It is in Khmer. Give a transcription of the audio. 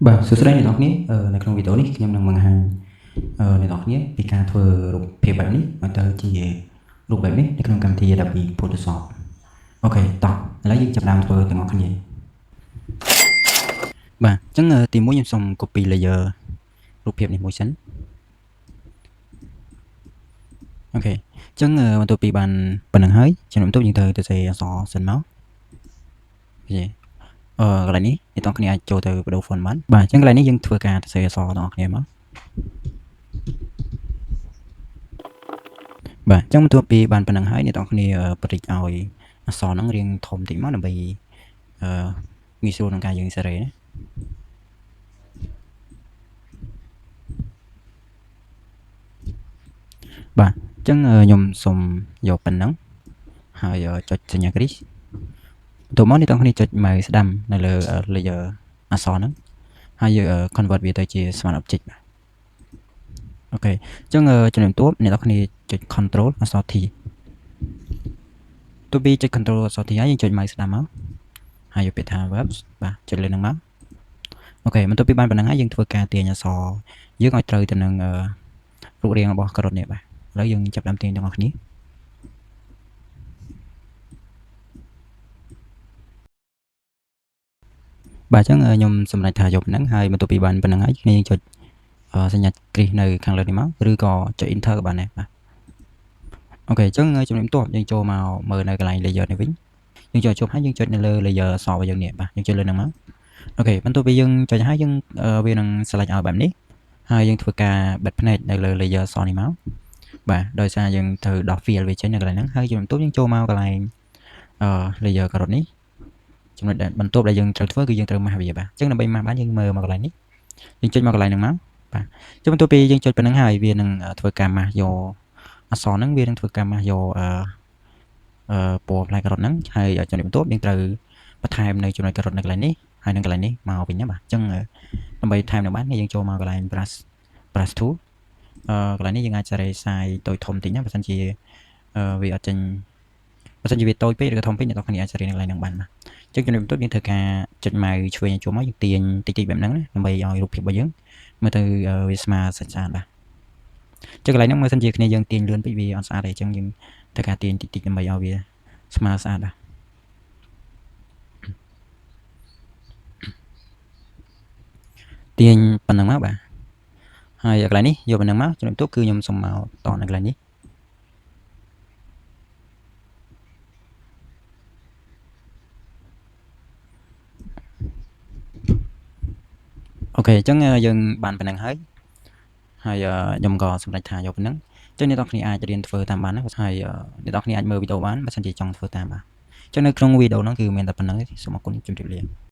បាទសួស្តីអ្នកនរគ្នានៅក្នុងវីដេអូនេះខ្ញុំនឹងបង្ហាញអ្នកនរគ្នាពីការធ្វើរូបភាពបែបនេះឲ្យទៅជារូបបែបនេះនៅក្នុងកម្មវិធី Adobe Photoshop អូខេតោះឥឡូវយើងចាប់ផ្ដើមធ្វើទាំងអស់គ្នាបាទអញ្ចឹងទី1ខ្ញុំសូម copy layer រូបភាពនេះមួយសិនអូខេអញ្ចឹងបន្ទាប់ពីបានប៉ុណ្្នឹងហើយចំណុចបន្ទាប់យើងត្រូវទៅសេអក្សរសិនមកអូខេកន្លែងនេះអ្នកនរគ្នាអាចចូលទៅបដូរ font បានបាទអញ្ចឹងកន្លែងនេះយើងធ្វើការទៅសេអក្សរទាំងអស់គ្នាមកបាទអញ្ចឹងបន្ទាប់ពីបានប៉ុណ្្នឹងហើយអ្នកនរគ្នាបរិចឲ្យអក្សរហ្នឹងរៀងធំតិចមកដើម្បីងាយស្រួលក្នុងការយើងសេរីណាបាទអញ្ចឹងខ្ញុំសូមយកប៉ុណ្ណឹងហើយចុចសញ្ញាគ្រីសបន្ទាប់មកអ្នកនរគ្នាចុច mouse ស្ដាំនៅលើ layer អក្សរហ្នឹងហើយយើង convert វាទៅជា smart object បាទអូខេអញ្ចឹងចំណុចបន្ទាប់អ្នកនរគ្នាចុច control អក្សរ T ទោះពីចុច control អក្សរ T ហើយយើងចុច mouse ស្ដាំមកហើយយកពាក្យថា verbs បាទចុចលើហ្នឹងមកអូខេបន្ទាប់ពីបានប៉ុណ្ណឹងហើយយើងធ្វើការទាញអក្សរយើងឲ្យត្រូវទៅនឹងរូបរាងរបស់ការ៉ុតនេះបាទឥឡូវយើងចាប់ផ្ដើមទាញទាំងអស់គ្នាបាទអញ្ចឹងខ្ញុំសម្រេចថាយកប៉ុណ្ណឹងហើយបន្ទាប់ពីបានប៉ុណ្ណឹងហើយគ្នាយើងចុចសញ្ញាគ្រីសនៅខាងលើនេះមកឬក៏ចុច enter ក៏បានដែរបាទអូខេអញ្ចឹងចំណុចបន្ទាប់យើងចូលមកមើលនៅកន្លែង layer នេះវិញយើងចុចជប់ហើយយើងចុចនៅលើ layer អក្សររបស់យើងនេះបាទយើងចុចលើហ្នឹងមកអូខេបន្ទាប់ពីយើងចុចហើយយើងវានឹង select ឲ្យបែបនេះហើយយើងធ្វើការបិទភ្នែកនៅលើ layer អក្សរនេះមកបាទដោយសារយើងត្រូវដោះ fill វាចេញនៅកន្លែងហ្នឹងហើយចំណុចបន្ទាប់យើងចូលមកកន្លែងlayer ការ៉ុតនេះចំណុចបន្ទាប់ដែលយើងត្រូវធ្វើគឺយើងត្រូវម៉ាស់វាបាទអញ្ចឹងដើម្បីម៉ាស់បានយើងមើលមកកន្លែងនេះយើងចុចមកកន្លែងហ្នឹងមកបាទអញ្ចឹងបន្ទាប់ពីយើងចុចប៉ុណ្្នឹងហើយវានឹងធ្វើការម៉ាស់យកអក្សរហ្នឹងវានឹងធ្វើការម៉ាស់យកពណ៌ផ្លែការ៉ុតហ្នឹងហើយចំណុចបន្ទាប់យើងត្រូវបន្ថែមនៅចំណុចការ៉ុតនៅកន្លែងនេះហើយនឹងកន្លែងនេះមកវិញណាបាទអញ្ចឹងដើម្បីថែមនៅបានយើងចូលមកកន្លែង brush tool កន្លែងនេះយើងអាចសេរីសាយតូចធំតិចណាបើសិនជាវាអត់ចេញបើសិនជាវាតូចពេកឬក៏ធំពេកអ្នកនរគ្នាអាចសេរីនៅកន្លែងហ្នឹងបានបាទអញ្ចឹងចំណុចបន្ទាប់យើងធ្វើការចុចម៉ៅឆ្វេងចូលមកយើងទាញតិចតិចបែបហ្នឹងណាដើម្បីឲ្យរូបភាពរបស់យើងមើលទៅវាស្មើស្អាតបាទអញ្ចឹងកន្លែងហ្នឹងបើសិនជាគ្នាយើងទាញលឿនពេកវាអត់ស្អាតទេអញ្ចឹងយើងធ្វើការទាញតិចតិចដើម្បីឲ្យវាស្មើស្អាតបាទទាញប៉ុណ្ណឹងមកបាទហើយកន្លែងនេះយកប៉ុណ្ណឹងមកចំណុចបន្ទាប់គឺខ្ញុំសុំមកតនៅកន្លែងនេះអូខេអញ្ចឹងយើងបានប៉ុណ្ណឹងហើយខ្ញុំក៏សម្រេចថាយកប៉ុណ្ណឹងអញ្ចឹងអ្នកនរគ្នាអាចរៀនធ្វើតាមបានណាហើយអ្នកនរគ្នាអាចមើលវីដេអូបានបើសិនជាចង់ធ្វើតាមបាទអញ្ចឹងនៅក្នុងវីដេអូហ្នឹងគឺមានតែប៉ុណ្្នឹងទេសូមអរគុណជម្រាបលា